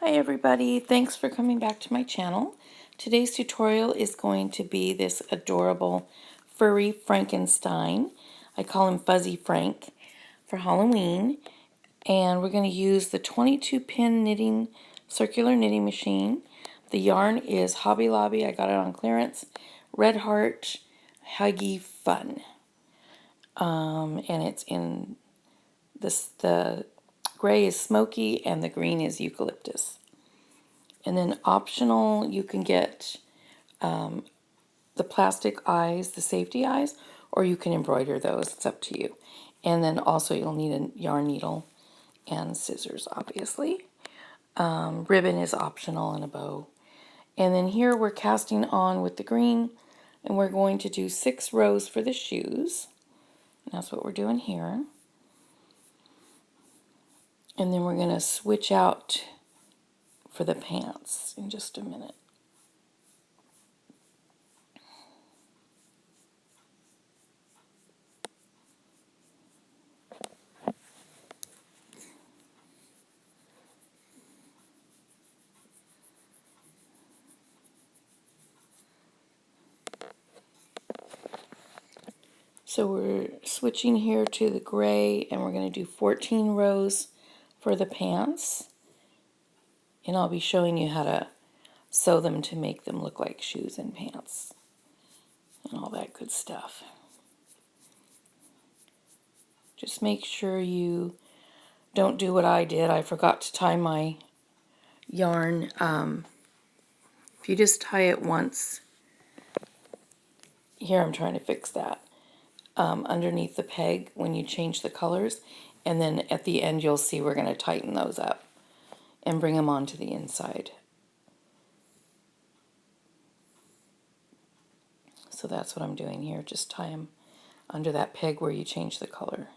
Hi everybody, thanks for coming back to my channel. Today's tutorial is going to be this adorable furry Frankenstein. I call him Fuzzy Frank for Halloween. And we're going to use the 22-pin circular knitting machine. The yarn is Hobby Lobby, I got it on clearance, Red Heart Huggy Fun. And it's in the gray is smoky and the green is eucalyptus. And then optional, you can get the plastic eyes, the safety eyes, or you can embroider those. It's up to you. And then also you'll need a yarn needle and scissors, obviously. Ribbon is optional and a bow. And then here we're casting on with the green, and we're going to do 6 rows for the shoes. And that's what we're doing here. And then we're going to switch out for the pants in just a minute. So we're switching here to the gray, and we're going to do 14 rows for the pants. And I'll be showing you how to sew them to make them look like shoes and pants and all that good stuff. Just make sure you don't do what I did. I forgot to tie my yarn. If you just tie it once, here I'm trying to fix that, underneath the peg when you change the colors, and then at the end you'll see we're going to tighten those up and bring them onto the inside. So that's what I'm doing here, just tie them under that peg where you change the color.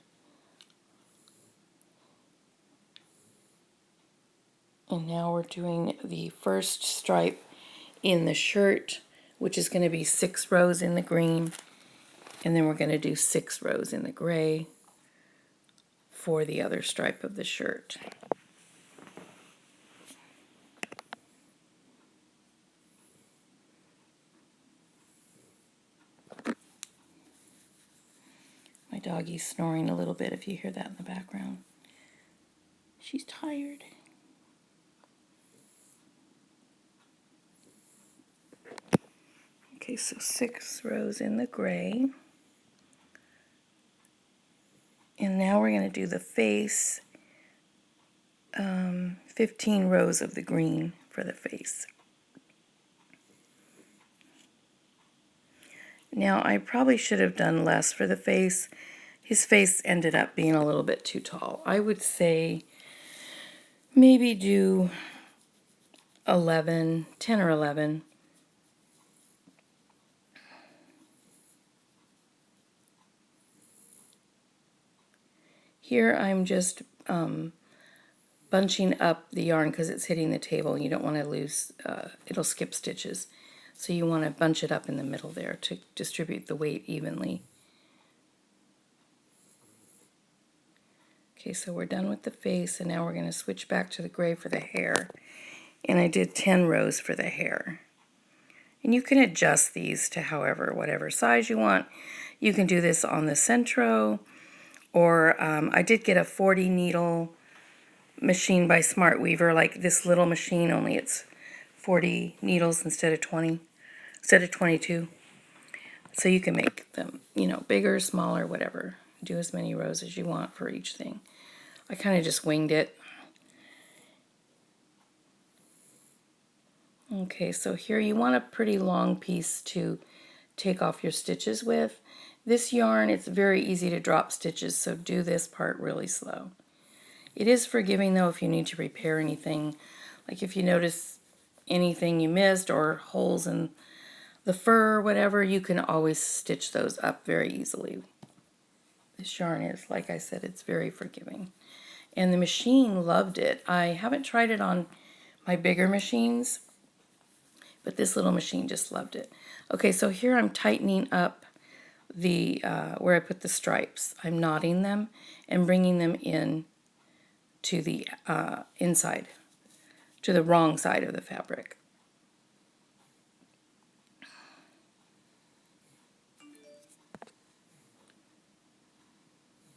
And now we're doing the first stripe in the shirt, which is going to be 6 rows in the green, and then we're going to do 6 rows in the gray for the other stripe of the shirt. My doggie's snoring a little bit if you hear that in the background. She's tired. Okay, so 6 rows in the gray. And now we're going to do the face, 15 rows of the green for the face. Now I probably should have done less for the face. His face ended up being a little bit too tall. I would say maybe do 10 or 11. Here I'm just bunching up the yarn because it's hitting the table. You don't want to lose, it'll skip stitches. So you want to bunch it up in the middle there to distribute the weight evenly. Okay, so we're done with the face, and now we're going to switch back to the gray for the hair. And I did 10 rows for the hair. And you can adjust these to whatever size you want. You can do this on the Centro, or I did get a 40 needle machine by Smart Weaver, like this little machine, only it's 40 needles instead of 22. So you can make them, bigger, smaller, whatever. Do as many rows as you want for each thing. I kind of just winged it. Okay, so here you want a pretty long piece to take off your stitches with. This yarn, it's very easy to drop stitches, so do this part really slow. It is forgiving though if you need to repair anything, like if you notice anything you missed or holes in the fur or whatever, you can always stitch those up very easily. This yarn is, like I said, it's very forgiving. And the machine loved it. I haven't tried it on my bigger machines, but this little machine just loved it. Okay, so here I'm tightening up the where I put the stripes. I'm knotting them and bringing them in to the inside to the wrong side of the fabric.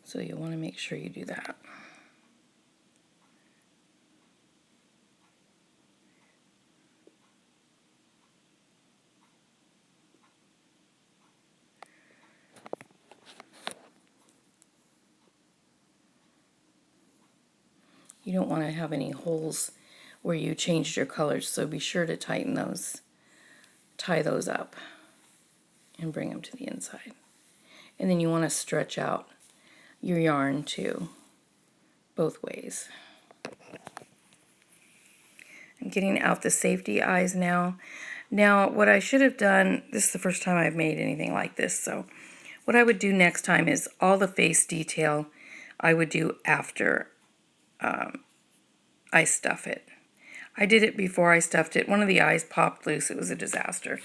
So you'll want to make sure you do that. You don't want to have any holes where you changed your colors, so be sure to tighten those, tie those up, and bring them to the inside. And then you want to stretch out your yarn too, both ways. I'm getting out the safety eyes now. Now, what I should have done, this is the first time I've made anything like this, so what I would do next time is all the face detail I would do after I stuff it. I did it before I stuffed it. One of the eyes popped loose. It was a disaster.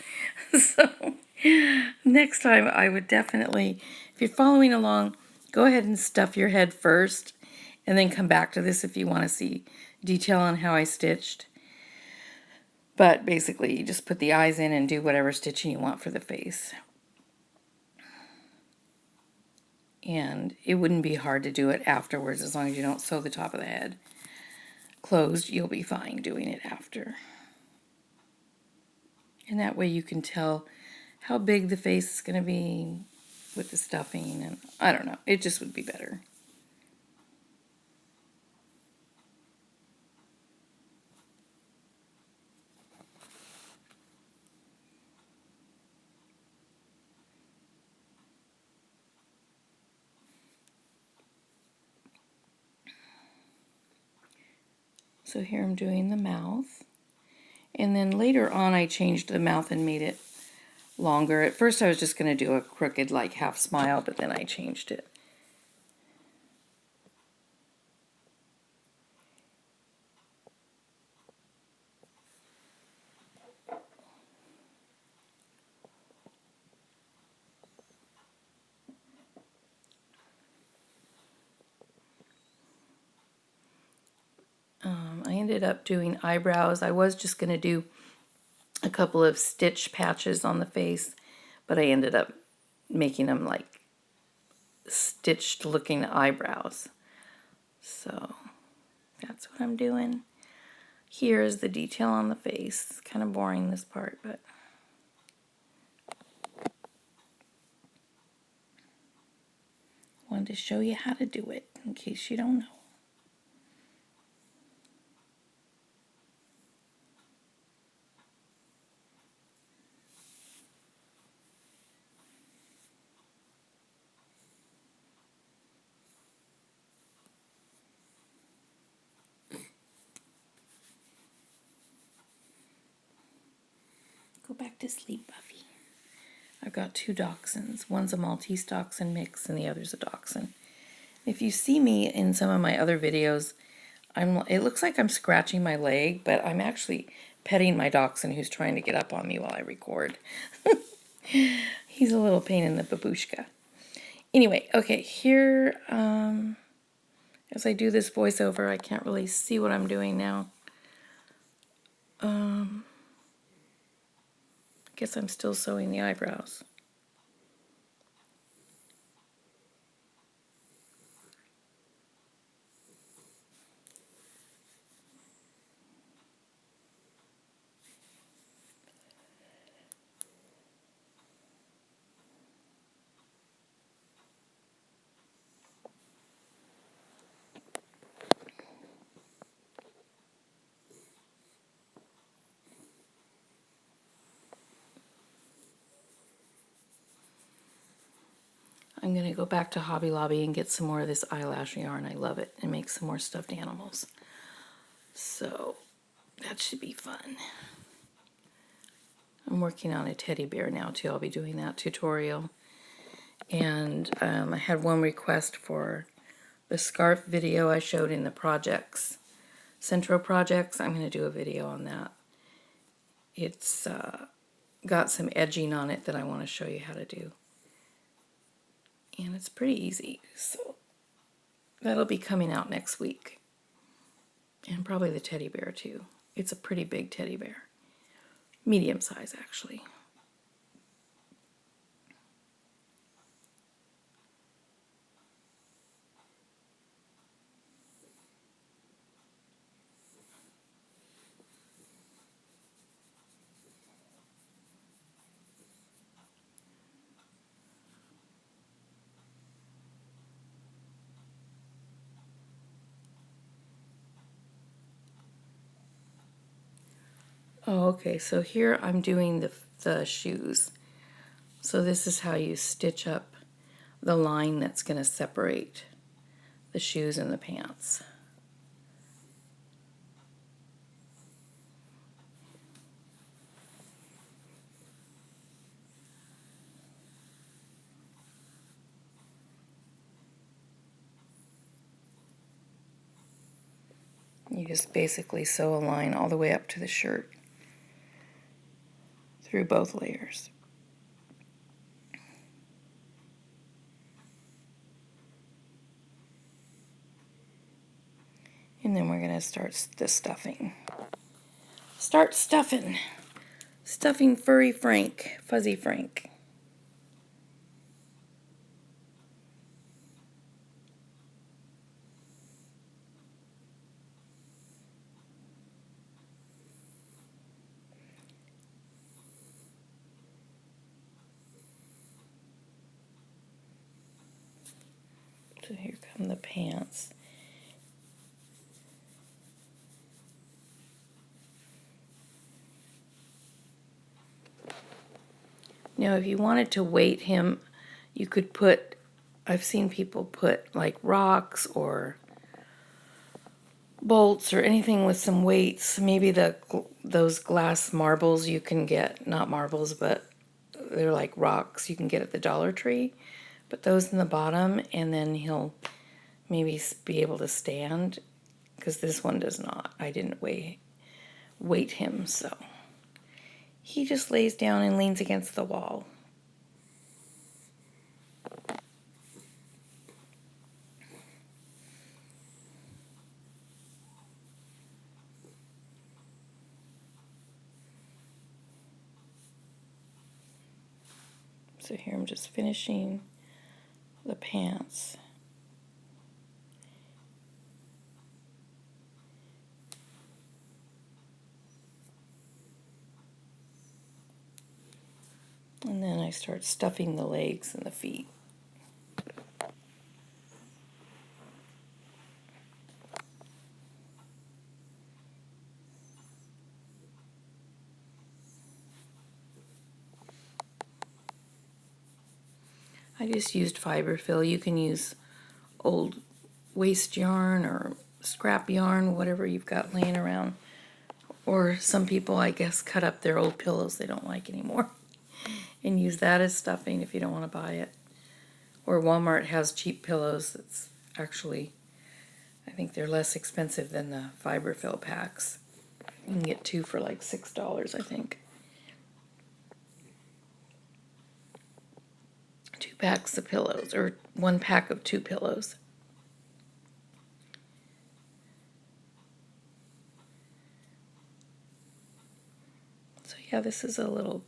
So next time I would definitely, if you're following along, go ahead and stuff your head first and then come back to this if you want to see detail on how I stitched. But basically, you just put the eyes in and do whatever stitching you want for the face. And it wouldn't be hard to do it afterwards as long as you don't sew the top of the head closed. You'll be fine doing it after. And that way you can tell how big the face is going to be with the stuffing. And I don't know, it just would be better. So here I'm doing the mouth. And then later on I changed the mouth and made it longer. At first I was just going to do a crooked like half smile, but then I changed it. I ended up doing eyebrows. I was just going to do a couple of stitch patches on the face, but I ended up making them like stitched looking eyebrows. So that's what I'm doing. Here is the detail on the face. It's kind of boring, this part, but wanted to show you how to do it in case you don't know. Go back to sleep, Buffy. I've got two dachshunds. One's a Maltese dachshund mix and the other's a dachshund. If you see me in some of my other videos, it looks like I'm scratching my leg, but I'm actually petting my dachshund who's trying to get up on me while I record. He's a little pain in the babushka. Anyway, okay, here, as I do this voiceover, I can't really see what I'm doing now. I guess I'm still sewing the eyebrows. I'm going to go back to Hobby Lobby and get some more of this eyelash yarn. I love it. And make some more stuffed animals. So that should be fun. I'm working on a teddy bear now too. I'll be doing that tutorial. And I had one request for the scarf video I showed in the projects, Centro projects. I'm going to do a video on that. It's got some edging on it that I want to show you how to do. And it's pretty easy, so that'll be coming out next week. And probably the teddy bear too. It's a pretty big teddy bear. Medium size, actually. Oh, okay, so here I'm doing the shoes. So this is how you stitch up the line that's going to separate the shoes and the pants. You just basically sew a line all the way up to the shirt through both layers. And then we're going to start the stuffing. Start stuffing. Stuffing Furry Frank, Fuzzy Frank. So here come the pants. Now, if you wanted to weight him, you could put, I've seen people put like rocks or bolts or anything with some weights. Maybe those glass marbles you can get, not marbles, but they're like rocks you can get at the Dollar Tree. Put those in the bottom, and then he'll maybe be able to stand, because this one does not. I didn't weight him, so he just lays down and leans against the wall. So here I'm just finishing the pants. And then I start stuffing the legs and the feet. I just used fiber fill. You can use old waste yarn or scrap yarn, whatever you've got laying around. Or some people, I guess, cut up their old pillows they don't like anymore and use that as stuffing if you don't want to buy it. Or Walmart has cheap pillows that's actually, I think they're less expensive than the fiber fill packs. You can get 2 for like $6, I think. 2 packs of pillows, or 1 pack of 2 pillows. So yeah, this is a little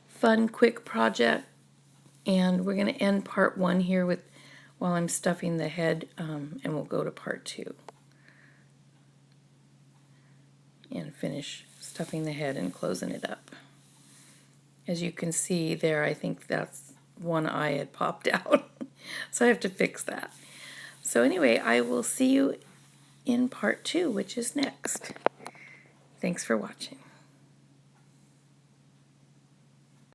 fun, quick project, and we're going to end part 1 here with while I'm stuffing the head, and we'll go to part 2 and finish stuffing the head and closing it up. As you can see there, I think that's one eye had popped out, so I have to fix that. So anyway, I will see you in part 2, which is next. Thanks for watching.